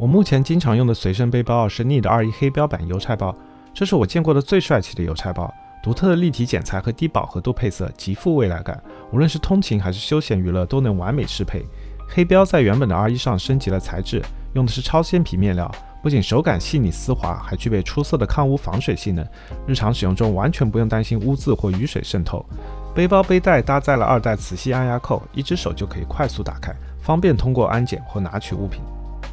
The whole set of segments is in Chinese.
我目前经常用的随身背包是 Need 21黑标版邮差包，这是我见过的最帅气的邮差包，独特的立体剪裁和低饱和度配色极富未来感，无论是通勤还是休闲娱乐都能完美适配。黑标在原本的 R1 上升级了材质，用的是超纤皮面料，不仅手感细腻丝滑，还具备出色的抗污防水性能，日常使用中完全不用担心污渍或雨水渗透。背包背带搭载了2代磁吸按压扣，一只手就可以快速打开，方便通过安检或拿取物品。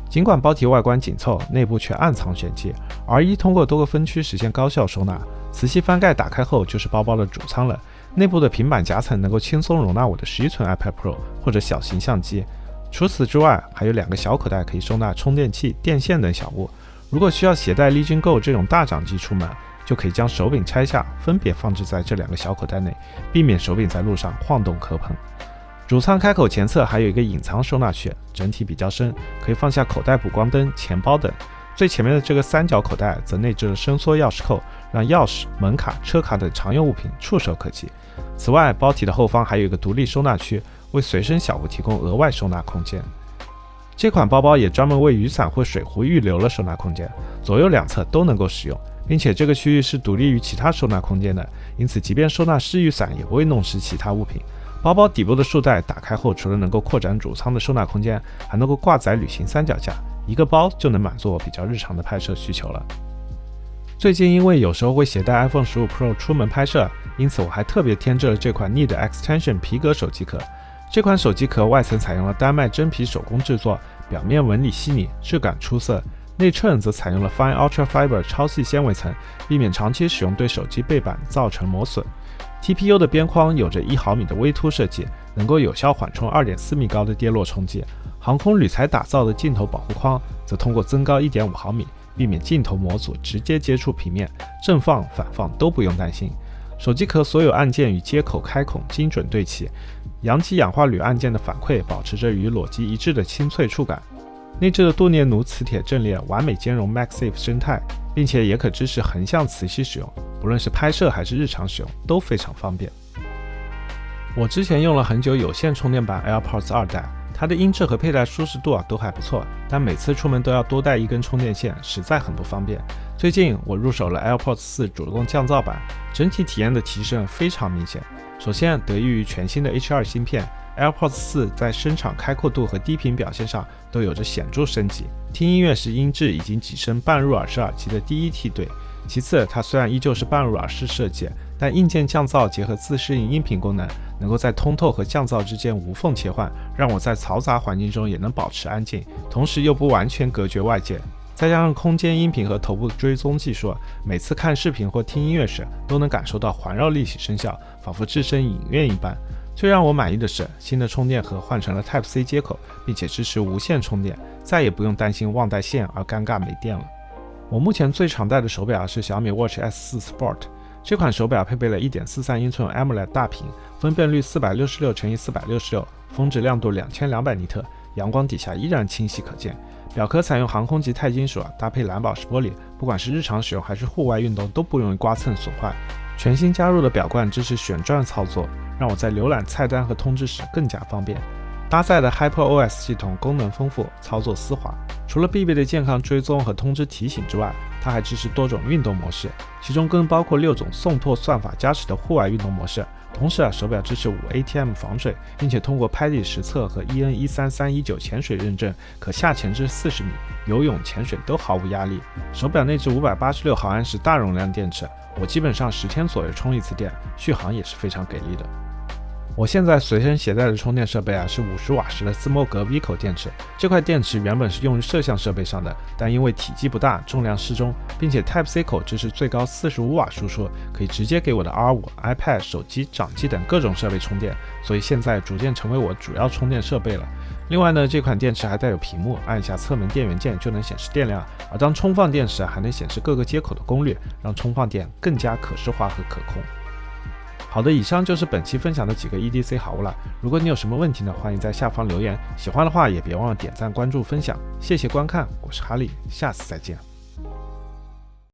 尽管包体外观紧凑，内部却暗藏玄机。R1 通过多个分区实现高效收纳，磁吸翻盖打开后就是包包的主舱了。内部的平板夹层能够轻松容纳我的11寸 iPad Pro 或者小型相机。除此之外，还有2个小口袋可以收纳充电器、电线等小物。如果需要携带 Legion Go 这种大掌机出门，就可以将手柄拆下，分别放置在这2个小口袋内，避免手柄在路上晃动磕碰。主舱开口前侧还有一个隐藏收纳穴，整体比较深，可以放下口袋、补光灯、钱包等。最前面的这个3角口袋则内置了伸缩钥匙扣，让钥匙、门卡、车卡等常用物品触手可及。此外，包体的后方还有一个独立收纳区，为随身小物提供额外收纳空间。这款包包也专门为雨伞或水壶预留了收纳空间，左右两侧都能够使用，并且这个区域是独立于其他收纳空间的，因此即便收纳湿雨伞也不会弄湿其他物品。包包底部的束带打开后，除了能够扩展主舱的收纳空间，还能够挂载旅行三脚架，一个包就能满足我比较日常的拍摄需求了。最近因为有时候会携带 iPhone 15 Pro 出门拍摄，因此我还特别添置了这款 Need Extension 皮革手机壳。这款手机壳外层采用了丹麦真皮手工制作，表面纹理细腻，质感出色。内衬则采用了 Fine Ultra Fiber 超细纤维层，避免长期使用对手机背板造成磨损。TPU 的边框有着1毫米的微凸设计，能够有效缓冲2.4米高的跌落冲击。航空铝材打造的镜头保护框则通过增高1.5毫米，避免镜头模组直接接触平面，正放、反放都不用担心。手机壳所有按键与接口开孔精准对齐，阳极氧化铝按键的反馈保持着与裸机一致的清脆触感。内置的镀镍钼磁铁阵列完美兼容 MagSafe 生态，并且也可支持横向磁吸使用，不论是拍摄还是日常使用都非常方便。我之前用了很久有线充电板 AirPods 2代，它的音质和佩戴舒适度都还不错，但每次出门都要多带1根充电线，实在很不方便。最近我入手了 AirPods 4主动降噪版，整体体验的提升非常明显。首先得益于全新的 H2 芯片， AirPods 4在声场开阔度和低频表现上都有着显著升级，听音乐时音质已经跻身半入耳式耳机的第一梯队。其次，它虽然依旧是半入耳式设计，但硬件降噪结合自适应音频功能，能够在通透和降噪之间无缝切换，让我在嘈杂环境中也能保持安静，同时又不完全隔绝外界。再加上空间音频和头部追踪技术，每次看视频或听音乐时都能感受到环绕立体声效，仿佛置身影院一般。最让我满意的是，新的充电盒换成了 Type-C 接口，并且支持无线充电，再也不用担心忘带线而尴尬没电了。我目前最常戴的手表是小米 Watch S4 Sport， 这款手表配备了 1.43 英寸 AMOLED 大屏，分辨率 466×466， 峰值亮度2200尼特，阳光底下依然清晰可见。表壳采用航空级钛金属，搭配蓝宝石玻璃，不管是日常使用还是户外运动都不容易刮蹭损坏。全新加入的表冠支持旋转操作，让我在浏览菜单和通知时更加方便。搭载的 HyperOS 系统功能丰富，操作丝滑。除了必备的健康追踪和通知提醒之外，它还支持多种运动模式，其中更包括6种送拓算法加持的户外运动模式。同时手表支持5 ATM 防水，并且通过拍地实测和 EN13319 潜水认证，可下潜至40米，游泳、潜水都毫无压力。手表内置586毫安时大容量电池，我基本上10天左右充一次电，续航也是非常给力的。我现在随身携带的充电设备是50瓦时的斯莫格 V 口电池。这块电池原本是用于摄像设备上的，但因为体积不大，重量适中，并且 Type-C 口支持最高45瓦输出，可以直接给我的 R5、iPad、手机、掌机等各种设备充电，所以现在逐渐成为我主要充电设备了。另外呢，这款电池还带有屏幕，按一下侧门电源键就能显示电量，而当充放电时还能显示各个接口的功率，让充放电更加可视化和可控。好的，以上就是本期分享的几个 EDC 好物了。如果你有什么问题呢，欢迎在下方留言。喜欢的话也别忘了点赞、关注、分享。谢谢观看，我是哈利，下次再见。